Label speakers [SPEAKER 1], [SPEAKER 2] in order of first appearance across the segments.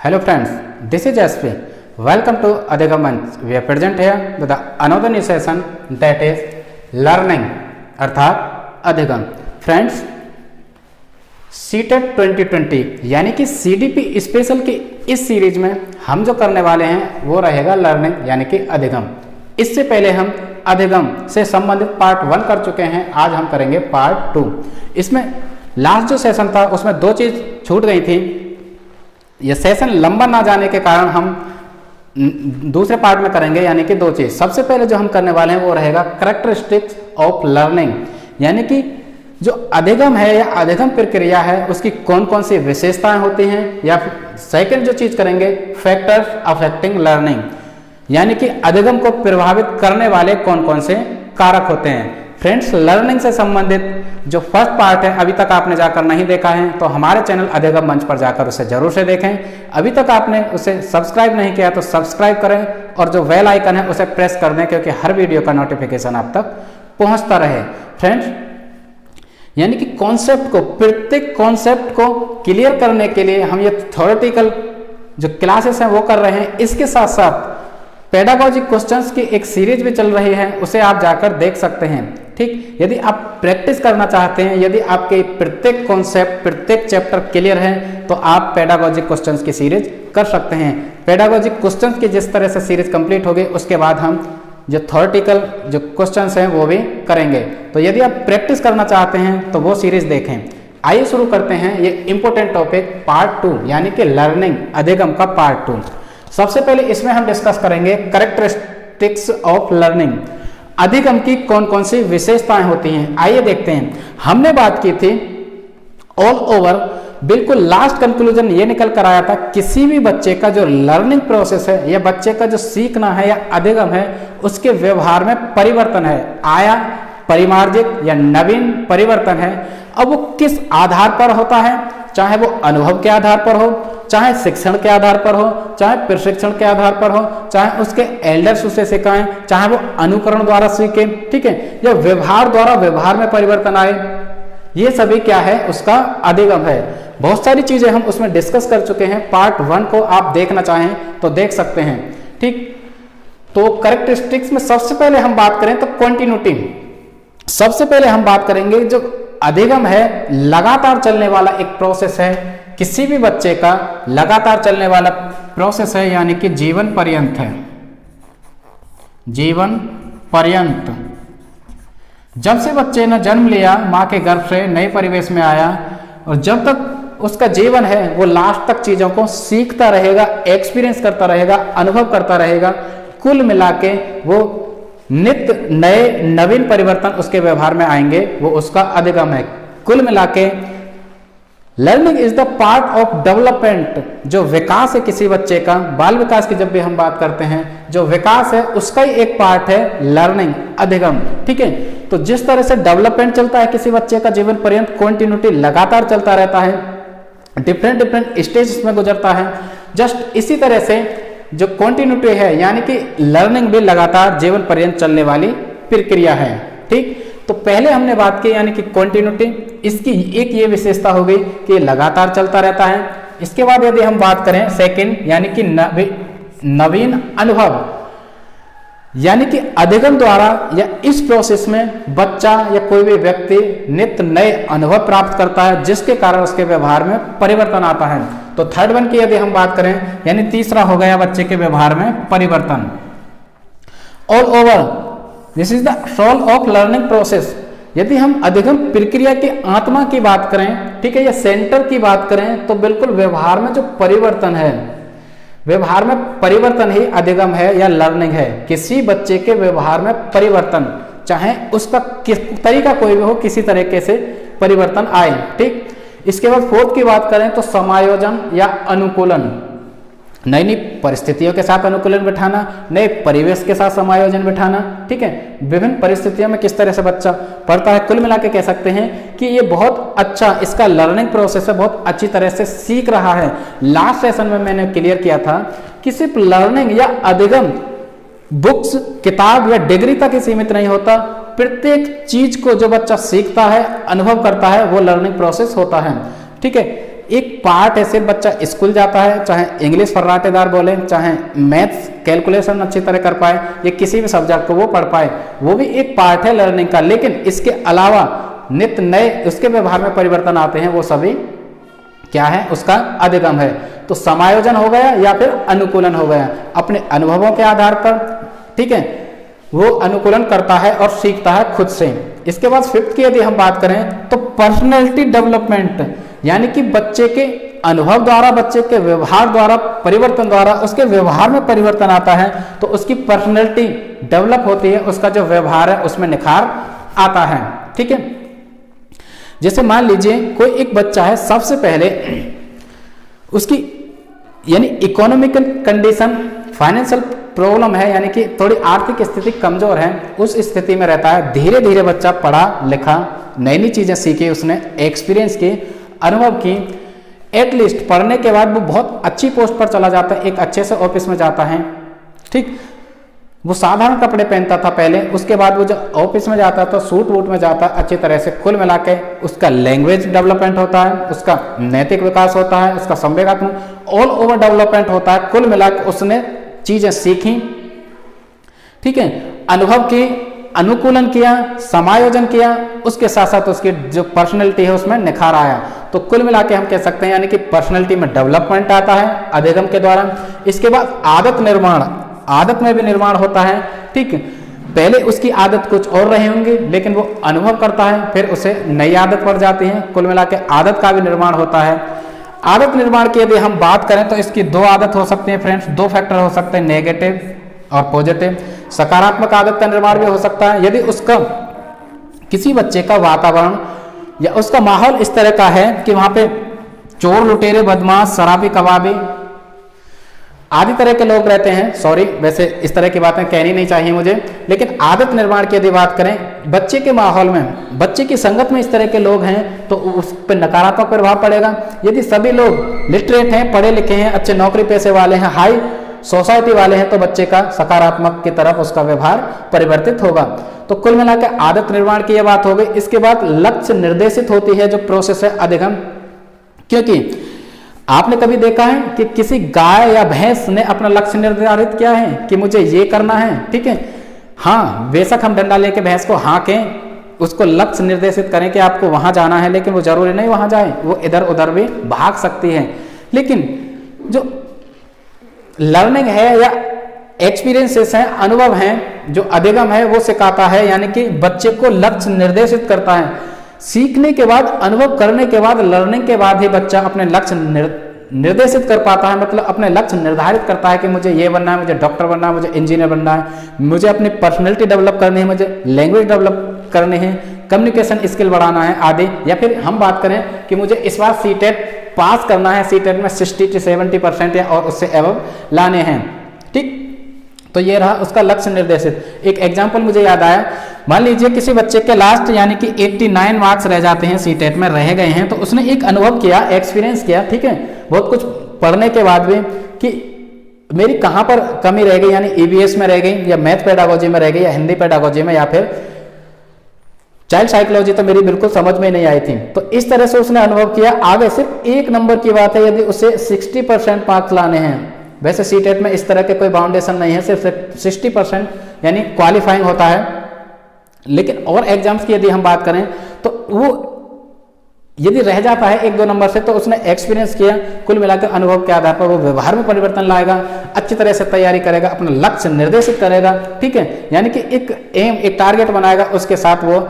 [SPEAKER 1] Hello friends, this is SP. Welcome to Adhigam Manch. We are present here with another new session, that is learning अर्थात अधिगम. Friends, CTET 2020 यानी कि CDP special की इस series में हम जो करने वाले हैं वो रहेगा लर्निंग यानी कि अधिगम. इससे पहले हम अधिगम से संबंधित पार्ट 1 कर चुके हैं. आज हम करेंगे पार्ट 2. इसमें लास्ट जो सेशन था उसमें दो चीज छूट गई थी. यह सेशन लंबा ना जाने के कारण हम दूसरे पार्ट में करेंगे यानी कि दो चीज. सबसे पहले जो हम करने वाले हैं वो रहेगा कैरेक्टरिस्टिक्स ऑफ लर्निंग, यानी कि जो अधिगम है या अधिगम प्रक्रिया है उसकी कौन कौन सी विशेषताएं होती हैं. या फिर सेकंड जो चीज करेंगे फैक्टर्स अफेक्टिंग लर्निंग, यानी कि अधिगम को प्रभावित करने वाले कौन कौन से कारक होते हैं. फ्रेंड्स, लर्निंग से संबंधित जो फर्स्ट पार्ट है अभी तक आपने जाकर नहीं देखा है तो हमारे चैनल अधिगम मंच पर जाकर उसे जरूर से देखें. अभी तक आपने उसे सब्सक्राइब नहीं किया तो सब्सक्राइब करें और जो बेल आइकन है उसे प्रेस कर दें क्योंकि हर वीडियो का नोटिफिकेशन आप तक पहुंचता रहे. फ्रेंड्स, यानी कि कॉन्सेप्ट को, प्रत्येक कॉन्सेप्ट को क्लियर करने के लिए हम ये थ्योरेटिकल जो क्लासेस हैं वो कर रहे हैं. इसके साथ साथ पेडागॉजिक क्वेश्चंस की एक सीरीज भी चल रही है, उसे आप जाकर देख सकते हैं. ठीक, यदि आप प्रैक्टिस करना चाहते हैं, यदि आपके प्रत्येक कॉन्सेप्ट, प्रत्येक चैप्टर क्लियर है तो आप पेडागॉजिक क्वेश्चंस की सीरीज कर सकते हैं. पेडागॉजिक क्वेश्चंस की जिस तरह से सीरीज कंप्लीट होगी उसके बाद हम जो थ्योरेटिकल जो क्वेश्चंस हैं वो भी करेंगे. तो यदि आप प्रैक्टिस करना चाहते हैं तो वो सीरीज देखें. आइए शुरू करते हैं ये इंपॉर्टेंट टॉपिक पार्ट 2 यानी कि लर्निंग अधिगम का पार्ट 2. सबसे पहले इसमें हम डिस्कस करेंगे कैरेक्टरिस्टिक्स ऑफ लर्निंग. अधिगम की कौन कौन सी विशेषताएं होती हैं. आइए देखते हैं. हमने बात की थी ऑल ओवर, बिल्कुल लास्ट कंक्लूजन ये निकल कर आया था किसी भी बच्चे का जो लर्निंग प्रोसेस है या बच्चे का जो सीखना है या अधिगम है उसके व्यवहार में परिवर्तन है आया, परिमार्जित या नवीन परिवर्तन है. अब वो किस आधार पर होता है, चाहे वो अनुभव के आधार पर हो, चाहे शिक्षण के आधार पर हो, चाहे प्रशिक्षण के आधार पर हो, चाहे उसके एल्डर्स उसे सिखाएं, चाहे वो अनुकरण द्वारा सीखे, ठीक है, या व्यवहार द्वारा व्यवहार में परिवर्तन आए, ये सभी क्या है उसका अधिगम है. बहुत सारी चीजें हम उसमें डिस्कस कर चुके हैं. पार्ट 1 को आप देखना चाहें तो देख सकते हैं. ठीक, तो कैरेक्टरिस्टिक्स में सबसे पहले हम बात करें तो कंटिन्यूटी. सबसे पहले हम बात करेंगे जो अधिगम है लगातार चलने वाला एक प्रोसेस है. किसी भी बच्चे का लगातार चलने वाला प्रोसेस है यानी कि जीवन पर्यंत है. जीवन पर्यंत, जब से बच्चे ने जन्म लिया मां के गर्भ से नए परिवेश में आया और जब तक उसका जीवन है वो लास्ट तक चीजों को सीखता रहेगा, एक्सपीरियंस करता रहेगा, अनुभव करता रहेगा. कुल मिला के वो नित्य नए नवीन परिवर्तन उसके व्यवहार में आएंगे, वो उसका अधिगम है. कुल मिला के learning is the part of development. जो विकास है किसी बच्चे का, बाल विकास की जब भी हम बात करते हैं, जो विकास है उसका ही एक पार्ट है लर्निंग अधिगम. ठीक है, तो जिस तरह से डेवलपमेंट चलता है किसी बच्चे का जीवन पर्यंत, कंटिन्यूटी लगातार चलता रहता है, डिफरेंट स्टेज में गुजरता है. जस्ट इसी तरह से जो कंटिन्यूटी है यानी कि लर्निंग भी लगातार जीवन पर्यंत चलने वाली प्रक्रिया है. ठीक, तो पहले हमने बात की यानी कि कंटिन्यूटी, इसकी एक ये विशेषता हो गई कि लगातार चलता रहता है. इसके बाद यदि हम बात करें सेकंड यानी कि नवीन अनुभव, यानी कि अधिगम द्वारा या इस प्रोसेस में बच्चा या कोई भी व्यक्ति नित्य नए अनुभव प्राप्त करता है जिसके कारण उसके व्यवहार में परिवर्तन आता है. तो थर्ड वन की यदि हम बात करें यानी तीसरा हो गया बच्चे के व्यवहार में परिवर्तन. All over, this is the soul of learning process. यदि हम अधिगम प्रक्रिया की आत्मा की बात करें, ठीक है, या सेंटर की बात करें तो बिल्कुल व्यवहार में जो परिवर्तन है, व्यवहार में परिवर्तन ही अधिगम है या लर्निंग है. किसी बच्चे के व्यवहार में परिवर्तन, चाहे उसका किस तरीका कोई भी हो, किसी तरीके से परिवर्तन आए. ठीक, इसके बाद फोर्थ की बात करें तो समायोजन या अनुकूलन. नई नई परिस्थितियों के साथ अनुकूलन बिठाना, नए परिवेश के साथ समायोजन बिठाना. ठीक है, विभिन्न परिस्थितियों में किस तरह से बच्चा पढ़ता है. कुल मिला के कह सकते हैं कि ये बहुत अच्छा इसका लर्निंग प्रोसेस है, बहुत अच्छी तरह से सीख रहा है. लास्ट सेशन में मैंने क्लियर किया था कि सिर्फ लर्निंग या अधिगम बुक्स, किताब या डिग्री तक ही सीमित नहीं होता. प्रत्येक चीज को जो बच्चा सीखता है, अनुभव करता है, वो लर्निंग प्रोसेस होता है. ठीक है, एक पार्ट है, सिर्फ बच्चा स्कूल जाता है, चाहे इंग्लिश फर्राटेदार बोले, चाहे मैथ्स कैलकुलेशन अच्छी तरह कर पाए, या किसी भी सब्जेक्ट को वो पढ़ पाए, वो भी एक पार्ट है लर्निंग का। लेकिन इसके अलावा नित्य नए उसके व्यवहार में परिवर्तन आते हैं, वो सभी क्या है, उसका अधिगम है। तो समायोजन हो गया या फिर अनुकूलन हो गया, अपने अनुभवों के आधार पर, ठीक है, वो अनुकूलन करता है और सीखता है खुद से। इसके बाद फिफ्थ की यदि हम बात करें तो पर्सनैलिटी डेवलपमेंट, यानी कि बच्चे के अनुभव द्वारा, बच्चे के व्यवहार द्वारा, परिवर्तन द्वारा उसके व्यवहार में परिवर्तन आता है, तो उसकी पर्सनैलिटी डेवलप होती है, उसका जो व्यवहार है उसमें निखार आता है। ठीक है, जैसे मान लीजिए कोई एक बच्चा है, सबसे पहले उसकी यानी इकोनॉमिकल कंडीशन, फाइनेंशियल प्रॉब्लम है, यानी कि थोड़ी आर्थिक स्थिति कमजोर है, उस स्थिति में रहता है। धीरे धीरे बच्चा पढ़ा लिखा, नई नई चीजें सीखी, उसने एक्सपीरियंस की, अनुभव की, एटलीस्ट पढ़ने के बाद वो बहुत अच्छी पोस्ट पर चला जाता है, एक अच्छे से ऑफिस में जाता है। ठीक, वो साधारण कपड़े पहनता था पहले, उसके बाद वो जब ऑफिस में जाता है तो सूट वूट में जाता है अच्छी तरह से। कुल मिला के उसका लैंग्वेज डेवलपमेंट होता है, उसका नैतिक विकास होता है, उसका संवेगात्मक ऑल ओवर डेवलपमेंट होता है। कुल मिला के उसने चीजें सीखी, ठीक है, अनुभव की, अनुकूलन किया, समायोजन किया, उसके साथ साथ उसकी जो पर्सनैलिटी है उसमें निखार आया। तो कुल मिला के हम कह सकते हैं यानी कि पर्सनैलिटी में डेवलपमेंट आता है अधिगम के द्वारा। इसके बाद आदत निर्माण, आदत में भी निर्माण होता है। ठीक, पहले उसकी आदत कुछ और रही होंगी, लेकिन वो अनुभव करता है, फिर उसे नई आदत पड़ जाती है। कुल मिला के आदत का भी निर्माण होता है। आदत निर्माण की यदि हम बात करें तो इसकी दो आदत हो सकती है फ्रेंड्स, दो फैक्टर हो सकते हैं, नेगेटिव और पॉजिटिव। सकारात्मक आदत का निर्माण भी हो सकता है यदि उसका किसी बच्चे का वातावरण या उसका माहौल इस तरह का है कि वहां पे चोर लुटेरे बदमाश शराबी कबाबी आदि तरह के लोग रहते हैं। सॉरी, वैसे इस तरह की बातें कहनी नहीं चाहिए मुझे, लेकिन आदत निर्माण की यदि बात करें, बच्चे के माहौल में, बच्चे की संगत में इस तरह के लोग हैं तो उस पर नकारात्मक प्रभाव पड़ेगा। यदि सभी लोग लिटरेट हैं, पढ़े लिखे हैं, अच्छे नौकरी पेशे वाले हैं, हाई सोसाइटी वाले हैं, तो बच्चे का सकारात्मक की तरफ उसका व्यवहार परिवर्तित होगा। तो कुल मिलाकर आदत निर्माण की यह बात हो गई। इसके बाद लक्ष्य निर्देशित होती है जो प्रोसेस है अधिगम, क्योंकि आपने कभी देखा है कि किसी गाय या भैंस ने अपना लक्ष्य निर्धारित किया है कि मुझे ये करना है, ठीक है, हाँ बेशक हम डंडा लेके भैंस को हाँकें, उसको लक्ष्य निर्देशित करें कि आपको वहां जाना है, लेकिन वो जरूरी नहीं वहां जाए, वो इधर उधर भी भाग सकती है। लेकिन जो लर्निंग है या एक्सपीरियंसेस हैं, अनुभव हैं, जो अधिगम है वो सिखाता है, यानी कि बच्चे को लक्ष्य निर्देशित करता है। सीखने के बाद, अनुभव करने के बाद, लर्निंग के बाद ही बच्चा अपने लक्ष्य निर्देशित कर पाता है, मतलब अपने लक्ष्य निर्धारित करता है कि मुझे ये बनना है, मुझे डॉक्टर बनना है, मुझे इंजीनियर बनना है, मुझे अपनी पर्सनैलिटी डेवलप करनी है, मुझे लैंग्वेज डेवलप करनी है, कम्युनिकेशन स्किल बढ़ाना है आदि। या फिर हम बात करें कि मुझे इस बार सीटेट पास करना है, सीटेट में 60 से 70% या और उससे एबव लाने हैं। ठीक, तो ये रहा उसका लक्ष्य निर्देशित। एक एग्जाम्पल मुझे याद आया, मान लीजिए किसी बच्चे के लास्ट यानी कि 89 मार्क्स रह जाते हैं, सीटेट में रह गए हैं, तो उसने एक अनुभव किया, एक्सपीरियंस किया, ठीक है, बहुत कुछ पढ़ने के बाद भी कि मेरी कहाँ पर कमी रह गई, यानी ईवीएस में रह गई, या मैथ पेडागोजी में रह गई, या हिंदी पेडागोजी में, या फिर चाइल्ड साइकोलॉजी तो मेरी बिल्कुल समझ में नहीं आई थी। तो इस तरह से उसने अनुभव किया। आगे सिर्फ एक नंबर की बात है, यदि उसे 60% मार्क्स लाने हैं, वैसे सीटेट में इस तरह के कोई बाउंडेशन नहीं है, सिर्फ 60% यानी क्वालिफाइंग होता है। लेकिन और एग्जाम्स की यदि हम बात करें तो वो यदि रह जाता है 1-2 नंबर से, तो उसने एक्सपीरियंस किया, कुल मिलाकर अनुभव के आधार पर वो व्यवहार में परिवर्तन लाएगा, अच्छी तरह से तैयारी करेगा, अपना लक्ष्य निर्देशित करेगा, ठीक है, यानी कि एक एम, एक टारगेट बनाएगा, उसके साथ वो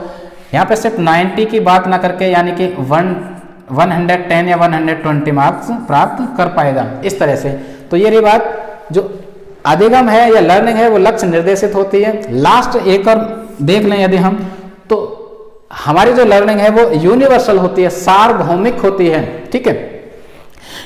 [SPEAKER 1] यहाँ पे सिर्फ 90 की बात ना करके यानी कि 110 या 120 मार्क्स प्राप्त कर पाएगा इस तरह से। तो ये रही बात, जो अधिगम है या लर्निंग है वो लक्ष्य निर्देशित होती है। लास्ट एक और देख लें यदि हम, तो हमारी जो लर्निंग है वो यूनिवर्सल होती है, सार्वभौमिक होती है, ठीक है,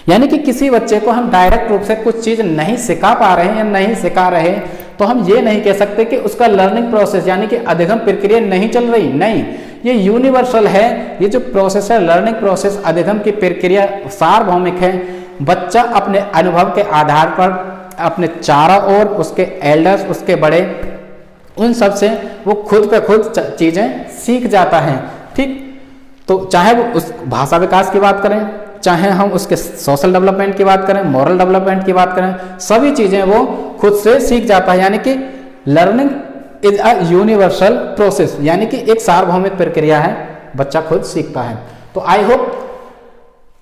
[SPEAKER 1] यानी कि किसी बच्चे को हम डायरेक्ट रूप से कुछ चीज नहीं सिखा पा रहे हैं या नहीं सिखा रहे, तो हम ये नहीं कह सकते कि उसका लर्निंग प्रोसेस यानी कि अधिगम प्रक्रिया नहीं चल रही, नहीं, ये यूनिवर्सल है। ये जो प्रोसेस है, लर्निंग प्रोसेस, अधिगम की प्रक्रिया सार्वभौमिक है। बच्चा अपने अनुभव के आधार पर अपने चारों ओर उसके एल्डर्स, उसके बड़े, उन सब से वो खुद पे खुद चीजें सीख जाता है, ठीक। तो चाहे वो उस भाषा विकास की बात करें, चाहे हम उसके सोशल डेवलपमेंट की बात करें, मॉरल डेवलपमेंट की बात करें, सभी चीज़ें वो खुद से सीख जाता है। यानी कि learning is a universal process, यानी कि एक सार्वभौमिक प्रक्रिया है, बच्चा खुद सीखता है। तो आई होप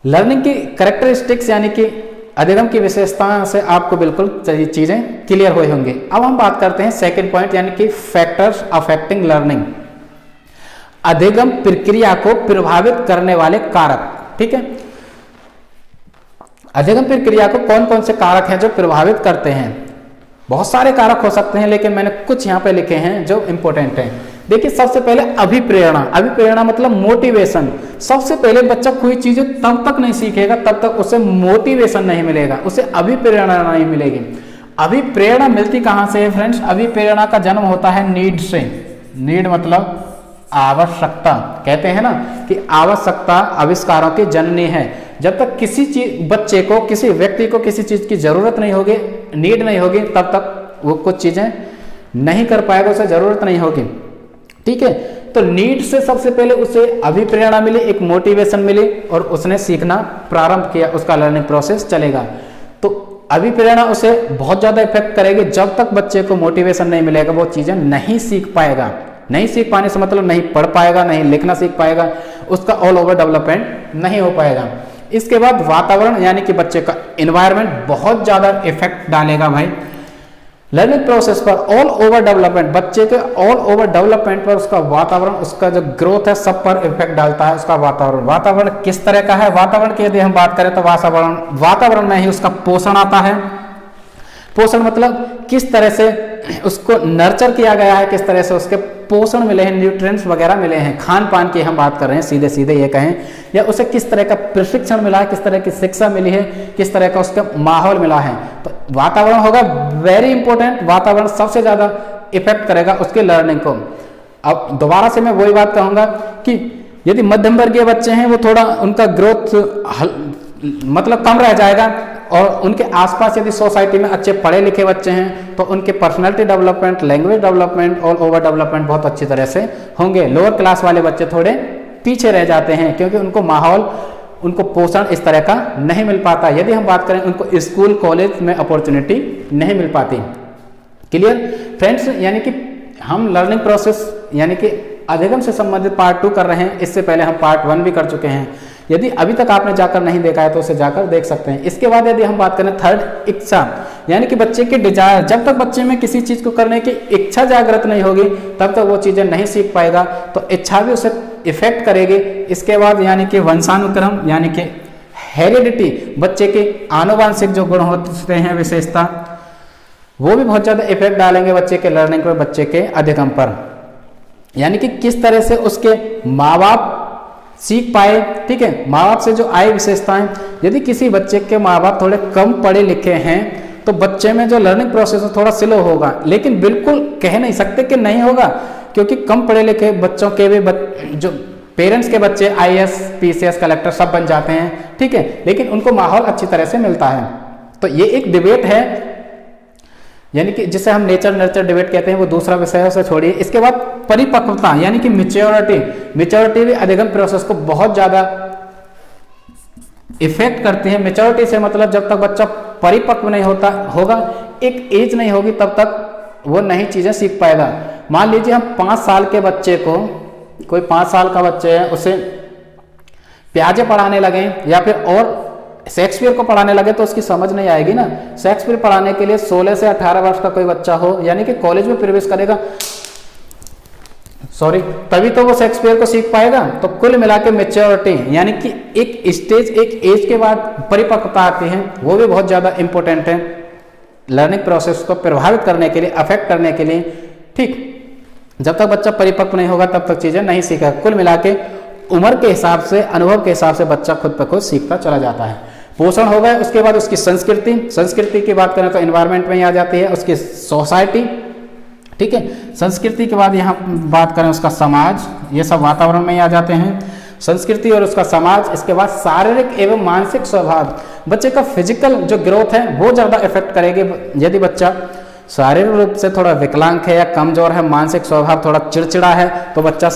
[SPEAKER 1] लर्निंग की कैरेक्टरिस्टिक्स यानी कि अधिगम की विशेषताओं से आपको बिल्कुल चीज़ें क्लियर हुई होंगी। अब हम बात करते हैं सेकंड पॉइंट यानी कि फैक्टर्स अफेक्टिंग लर्निंग, अधिगम प्रक्रिया को प्रभावित करने वाले कारक। ठीक है, अधिगम प्रक्रिया को कौन कौन से कारक हैं जो प्रभावित करते हैं? बहुत सारे कारक हो सकते हैं, लेकिन मैंने कुछ यहाँ पे लिखे हैं जो इंपॉर्टेंट हैं। देखिए, सबसे पहले अभिप्रेरणा। अभिप्रेरणा मतलब मोटिवेशन। सबसे पहले बच्चा कोई चीजें तब तक नहीं सीखेगा तब तक उसे मोटिवेशन नहीं मिलेगा, उसे अभिप्रेरणा नहीं मिलेगी। अभिप्रेरणा मिलती कहां से है फ्रेंड्स? अभिप्रेरणा का जन्म होता है नीड से। नीड मतलब आवश्यकता। कहते हैं ना कि आवश्यकता आविष्कारों की जननी है। जब तक किसी चीज बच्चे को, किसी व्यक्ति को किसी चीज की जरूरत नहीं होगी, नीड नहीं होगी, तब तक वो कुछ चीजें नहीं कर पाएगा, उसे जरूरत नहीं होगी। ठीक है, तो नीड से सबसे पहले उसे अभिप्रेरणा मिली, एक मोटिवेशन मिली और उसने सीखना प्रारंभ किया, उसका लर्निंग प्रोसेस चलेगा। तो अभिप्रेरणा उसे बहुत ज्यादा इफेक्ट करेगी। जब तक बच्चे को मोटिवेशन नहीं मिलेगा वो चीजें नहीं सीख पाएगा। नहीं सीख पाने से मतलब नहीं पढ़ पाएगा, नहीं लिखना सीख पाएगा, उसका ऑल ओवर डेवलपमेंट नहीं हो पाएगा। इसके बाद वातावरण यानी कि बच्चे का एनवायरनमेंट बहुत ज्यादा इफेक्ट डालेगा भाई लर्निंग प्रोसेस पर, ऑल ओवर डेवलपमेंट। बच्चे के ऑल ओवर डेवलपमेंट पर उसका वातावरण, उसका जो ग्रोथ है, सब पर इफेक्ट डालता है उसका वातावरण। वातावरण किस तरह का है? वातावरण की यदि हम बात करें तो वातावरण में ही उसका पोषण आता है। पोषण मतलब किस तरह से उसको नर्चर किया गया है, किस तरह से उसके पोषण मिले हैं, न्यूट्रिएंट्स वगैरह मिले हैं, खान पान की हम बात कर रहे हैं, सीधे सीधे ये कहें, या उसे किस तरह का प्रशिक्षण मिला है, किस तरह की शिक्षा मिली है, किस तरह का उसका माहौल मिला है। तो वातावरण होगा वेरी इंपॉर्टेंट। वातावरण सबसे ज्यादा इफेक्ट करेगा उसके लर्निंग को। अब दोबारा से मैं वही बात कहूंगा कि यदि मध्यम वर्गीय बच्चे हैं वो थोड़ा उनका ग्रोथ मतलब कम रह जाएगा, और उनके आसपास यदि सोसाइटी में अच्छे पढ़े लिखे बच्चे हैं तो उनके पर्सनालिटी डेवलपमेंट, लैंग्वेज डेवलपमेंट और ओवर डेवलपमेंट बहुत अच्छी तरह से होंगे। लोअर क्लास वाले बच्चे थोड़े पीछे रह जाते हैं क्योंकि उनको माहौल, उनको पोषण इस तरह का नहीं मिल पाता। यदि हम बात करें उनको स्कूल कॉलेज में अपॉर्चुनिटी नहीं मिल पाती। Clear friends? यानी कि हम लर्निंग प्रोसेस यानी कि अधिगम से संबंधित पार्ट 2 कर रहे हैं। इससे पहले हम पार्ट 1 भी कर चुके हैं। यदि अभी तक आपने जाकर नहीं देखा है तो उसे जाकर देख सकते हैं। इसके बाद यदि हम बात करें थर्ड, इच्छा, यानी कि बच्चे की डिजायर। जब तक बच्चे में किसी चीज को करने की इच्छा जागृत नहीं होगी तब तक वो चीजें नहीं सीख पाएगा, तो इच्छा भी उसे इफेक्ट करेगी। इसके बाद यानी कि वंशानुक्रम यानी कि हेरिडिटी, बच्चे के आनुवांशिक जो गुण होते हैं, विशेषता, वो भी बहुत ज्यादा इफेक्ट डालेंगे बच्चे के लर्निंग पर, बच्चे के अधिगम पर। यानी कि किस तरह से उसके माँ बाप सीख पाए। ठीक है, माँ बाप से जो आई विशेषताएं, यदि किसी बच्चे के माँ बाप थोड़े कम पढ़े लिखे हैं तो बच्चे में जो लर्निंग प्रोसेस है थोड़ा स्लो होगा, लेकिन बिल्कुल कह नहीं सकते कि नहीं होगा, क्योंकि कम पढ़े लिखे बच्चों के भी जो पेरेंट्स के बच्चे IAS, PCS, कलेक्टर सब बन जाते हैं। ठीक है, लेकिन उनको माहौल अच्छी तरह से मिलता है। तो ये एक डिबेट है, यानी कि जिसे हम नेचर नर्चर डिबेट कहते हैं, वो दूसरा विषय है, उसे छोड़िए। इसके बाद परिपक्वता यानी कि मेच्योरिटी भी अधिगम प्रोसेस को बहुत ज्यादा इफेक्ट करती है। मेच्योरिटी से मतलब जब तक बच्चा परिपक्व नहीं होगा, एक एज नहीं होगी, तब तक वो नई चीजें सीख पाएगा। मान लीजिए हम 5 साल के बच्चे को, कोई 5 साल का बच्चे है, उसे प्याजे पढ़ाने लगे या फिर और शेक्सपियर को पढ़ाने लगे तो उसकी समझ नहीं आएगी ना। शेक्सपियर पढ़ाने के लिए 16 से 18 वर्ष का कोई बच्चा हो, यानी कि कॉलेज में प्रवेश करेगा, तभी तो वो शेक्सपियर को सीख पाएगा। तो कुल मिला के मेच्योरिटी यानी कि एक स्टेज, एक एज के बाद परिपक्वता आती है, वो भी बहुत ज्यादा इंपॉर्टेंट है लर्निंग प्रोसेस को प्रभावित करने के लिए, अफेक्ट करने के लिए। ठीक, जब तक बच्चा परिपक्व नहीं होगा तब तक चीजें नहीं सीखेगा। कुल मिला के उम्र के हिसाब से, अनुभव के हिसाब से बच्चा खुद पर खुद सीखता चला जाता है। पोषण हो गया, उसके बाद उसकी संस्कृति की बात करें तो एनवायरनमेंट में ही आ जाती है, उसकी सोसाइटी। ठीक है, संस्कृति के बाद यहाँ बात करें उसका समाज, ये सब वातावरण में ही आ जाते हैं, संस्कृति और उसका समाज। इसके बाद शारीरिक एवं मानसिक स्वभाव, बच्चे का फिजिकल जो ग्रोथ है वो ज्यादा इफेक्ट करेगी। यदि बच्चा शारीरिक रूप से थोड़ा विकलांग है या कमजोर है, मानसिक स्वभाव थोड़ा चिड़चिड़ा है, तो बच्चा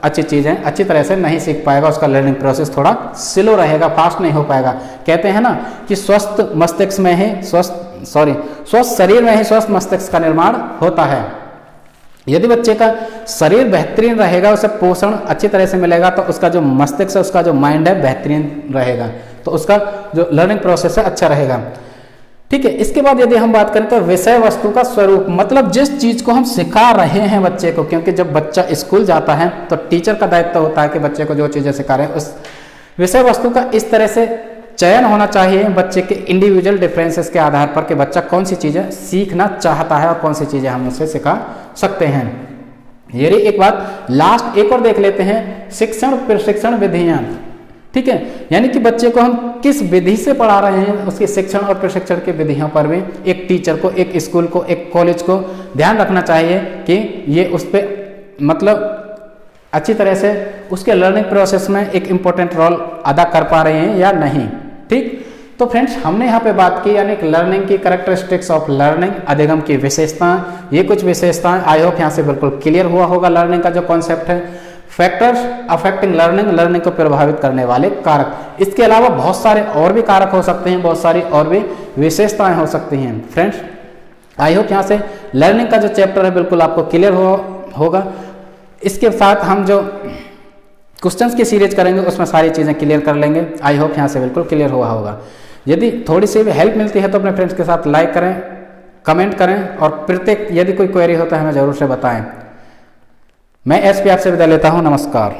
[SPEAKER 1] अच्छी चीज़ें अच्छी तरह से नहीं सीख पाएगा, उसका लर्निंग प्रोसेस थोड़ा स्लो रहेगा, फास्ट नहीं हो पाएगा। कहते हैं ना कि स्वस्थ मस्तिष्क में ही स्वस्थ शरीर में ही स्वस्थ मस्तिष्क का निर्माण होता है। यदि बच्चे का शरीर बेहतरीन रहेगा, उसे पोषण अच्छी तरह से मिलेगा, तो उसका जो मस्तिष्क है, उसका जो माइंड है बेहतरीन रहेगा, तो उसका जो लर्निंग प्रोसेस है अच्छा रहेगा। ठीक है, इसके बाद यदि हम बात करें तो विषय वस्तु का स्वरूप, मतलब जिस चीज को हम सिखा रहे हैं बच्चे को, क्योंकि जब बच्चा स्कूल जाता है तो टीचर का दायित्व होता है कि बच्चे को जो चीजें सिखा रहे हैं उस विषय वस्तु का इस तरह से चयन होना चाहिए बच्चे के इंडिविजुअल डिफरेंसेस के आधार पर कि बच्चा कौन सी चीजें सीखना चाहता है और कौन सी चीजें हम उससे सिखा सकते हैं। ये रही एक बात। लास्ट एक और देख लेते हैं, शिक्षण प्रशिक्षण विधियां। ठीक है, यानी कि बच्चे को हम किस विधि से पढ़ा रहे हैं, उसके शिक्षण और प्रशिक्षण की विधियों पर भी एक टीचर को, एक स्कूल को, एक कॉलेज को ध्यान रखना चाहिए कि ये उस पर मतलब अच्छी तरह से उसके लर्निंग प्रोसेस में एक इम्पोर्टेंट रोल अदा कर पा रहे हैं या नहीं। ठीक, तो फ्रेंड्स हमने यहाँ पे बात की यानी कि लर्निंग की कैरेक्टरिस्टिक्स ऑफ लर्निंग, अधिगम की विशेषताएं, ये कुछ विशेषताएं आई होप यहाँ से बिल्कुल क्लियर हुआ होगा। लर्निंग का जो कॉन्सेप्ट है, फैक्टर्स अफेक्टिंग लर्निंग, लर्निंग को प्रभावित करने वाले कारक, इसके अलावा बहुत सारे और भी कारक हो सकते हैं, बहुत सारी और भी विशेषताएं हो सकती हैं। फ्रेंड्स आई होप यहाँ से लर्निंग का जो चैप्टर है बिल्कुल आपको क्लियर होगा। इसके साथ हम जो क्वेश्चंस की सीरीज करेंगे उसमें सारी चीज़ें क्लियर कर लेंगे। आई होप यहाँ से बिल्कुल क्लियर हुआ होगा। यदि थोड़ी सी भी हेल्प मिलती है तो अपने फ्रेंड्स के साथ लाइक करें, कमेंट करें और प्रत्येक यदि कोई क्वेरी हो तो हमें ज़रूर से बताएं। मैं एसपी आपसे विदा लेता हूँ। नमस्कार।